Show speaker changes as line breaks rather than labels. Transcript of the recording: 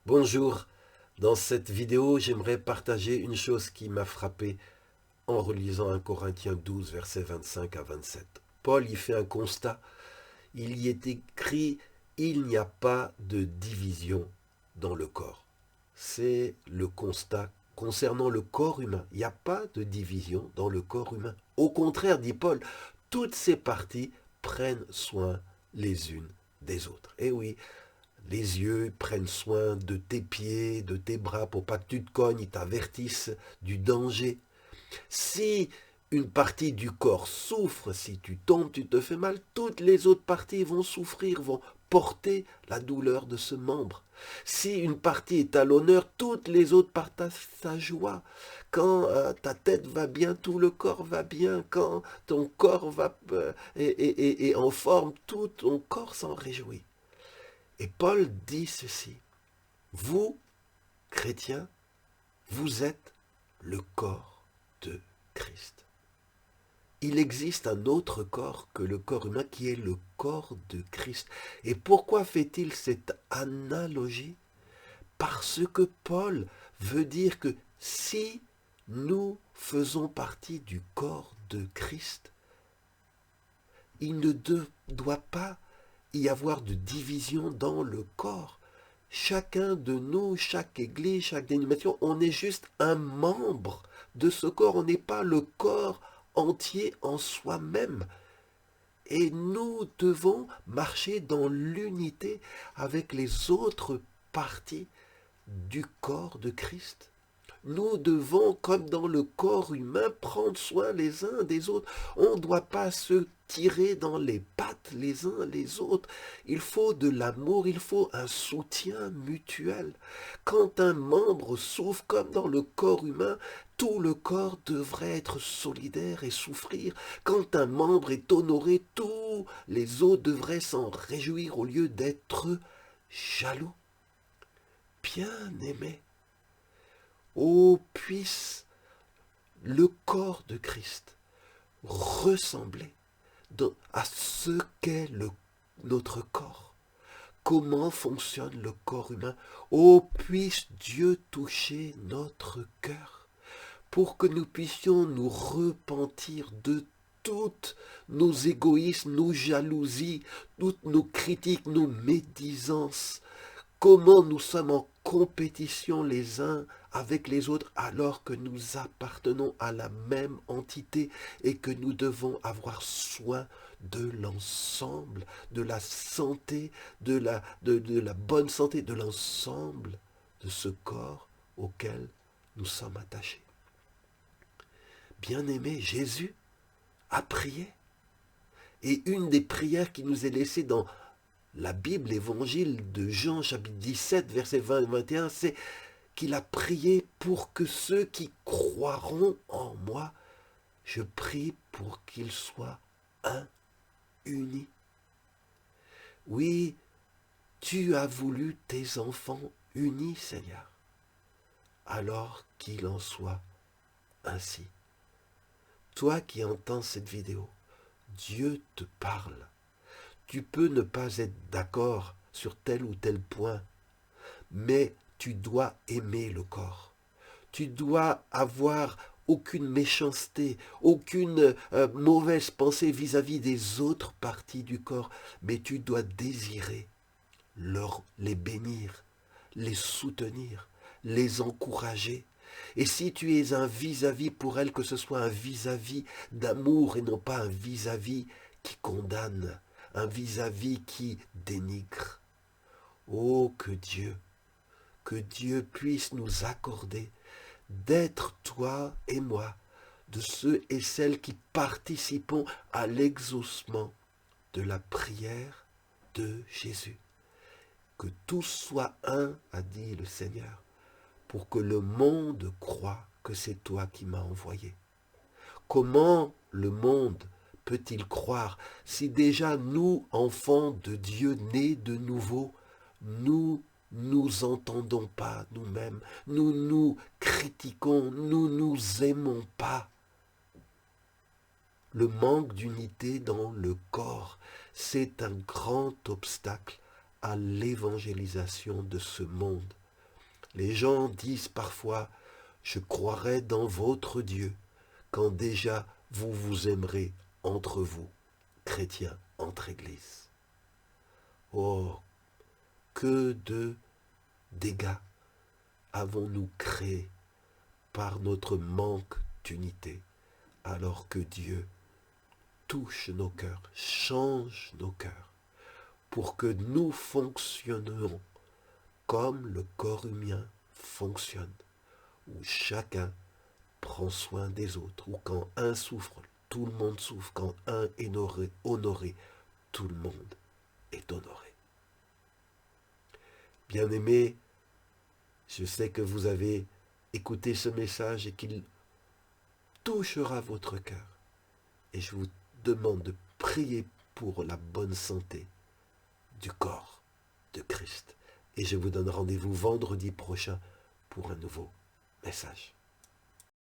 Bonjour, dans cette vidéo, j'aimerais partager une chose qui m'a frappé en relisant 1 Corinthiens 12, versets 25 à 27. Paul y fait un constat, il y est écrit « Il n'y a pas de division dans le corps ». C'est le constat concernant le corps humain. Il n'y a pas de division dans le corps humain. Au contraire, dit Paul, toutes ces parties prennent soin les unes des autres. Et oui, les yeux prennent soin de tes pieds, de tes bras pour pas que tu te cognes, ils t'avertissent du danger. Si une partie du corps souffre, si tu tombes, tu te fais mal, toutes les autres parties vont souffrir, vont porter la douleur de ce membre. Si une partie est à l'honneur, toutes les autres partagent sa joie. Quand ta tête va bien, tout le corps va bien. Quand ton corps est en forme, tout ton corps s'en réjouit. Et Paul dit ceci, vous, chrétiens, vous êtes le corps de Christ. Il existe un autre corps que le corps humain qui est le corps de Christ. Et pourquoi fait-il cette analogie? Parce que Paul veut dire que si nous faisons partie du corps de Christ, il ne doit pas y avoir de division dans le corps. Chacun de nous, chaque église, chaque dénomination, on est juste un membre de ce corps. On n'est pas le corps entier en soi-même. Et nous devons marcher dans l'unité avec les autres parties du corps de Christ. Nous devons, comme dans le corps humain, prendre soin les uns des autres. On ne doit pas se tirer dans les pattes les uns les autres. Il faut de l'amour, il faut un soutien mutuel. Quand un membre souffre, comme dans le corps humain, tout le corps devrait être solidaire et souffrir. Quand un membre est honoré, tous les autres devraient s'en réjouir au lieu d'être jaloux. Bien-aimés, oh, puisse le corps de Christ ressembler à ce qu'est notre corps. Comment fonctionne le corps humain? Oh, puisse Dieu toucher notre cœur pour que nous puissions nous repentir de toutes nos égoïsmes, nos jalousies, toutes nos critiques, nos médisances. Comment nous sommes en compétition les uns avec les autres alors que nous appartenons à la même entité et que nous devons avoir soin de l'ensemble, de la santé, de la bonne santé de l'ensemble de ce corps auquel nous sommes attachés. Bien-aimé, Jésus a prié. Et une des prières qui nous est laissée dans la Bible, l'évangile de Jean, chapitre 17, versets 20 et 21, c'est qu'il a prié pour que ceux qui croiront en moi, je prie pour qu'ils soient un, unis. Oui, tu as voulu tes enfants unis, Seigneur, alors qu'il en soit ainsi. Toi qui entends cette vidéo, Dieu te parle. Tu peux ne pas être d'accord sur tel ou tel point, mais tu dois aimer le corps. Tu dois avoir aucune méchanceté, aucune mauvaise pensée vis-à-vis des autres parties du corps, mais tu dois désirer les bénir, les soutenir, les encourager. Et si tu es un vis-à-vis pour elles, que ce soit un vis-à-vis d'amour et non pas un vis-à-vis qui condamne, un vis-à-vis qui dénigre. Oh, que Dieu puisse nous accorder d'être toi et moi, de ceux et celles qui participons à l'exaucement de la prière de Jésus. Que tous soient un, a dit le Seigneur, pour que le monde croie que c'est toi qui m'as envoyé. Comment le monde peut-il croire si déjà nous, enfants de Dieu nés de nouveau, nous nous entendons pas nous-mêmes, nous nous critiquons, nous nous aimons pas? Le manque d'unité dans le corps, c'est un grand obstacle à l'évangélisation de ce monde. Les gens disent parfois, je croirai dans votre Dieu, quand déjà vous vous aimerez entre vous, chrétiens entre églises. Oh, que de dégâts avons-nous créés par notre manque d'unité, alors que Dieu touche nos cœurs, change nos cœurs, pour que nous fonctionnions comme le corps humain fonctionne, où chacun prend soin des autres, où quand un souffre, tout le monde souffre, quand un est honoré, tout le monde est honoré. Bien-aimés, je sais que vous avez écouté ce message et qu'il touchera votre cœur. Et je vous demande de prier pour la bonne santé du corps de Christ. Et je vous donne rendez-vous vendredi prochain pour un nouveau message.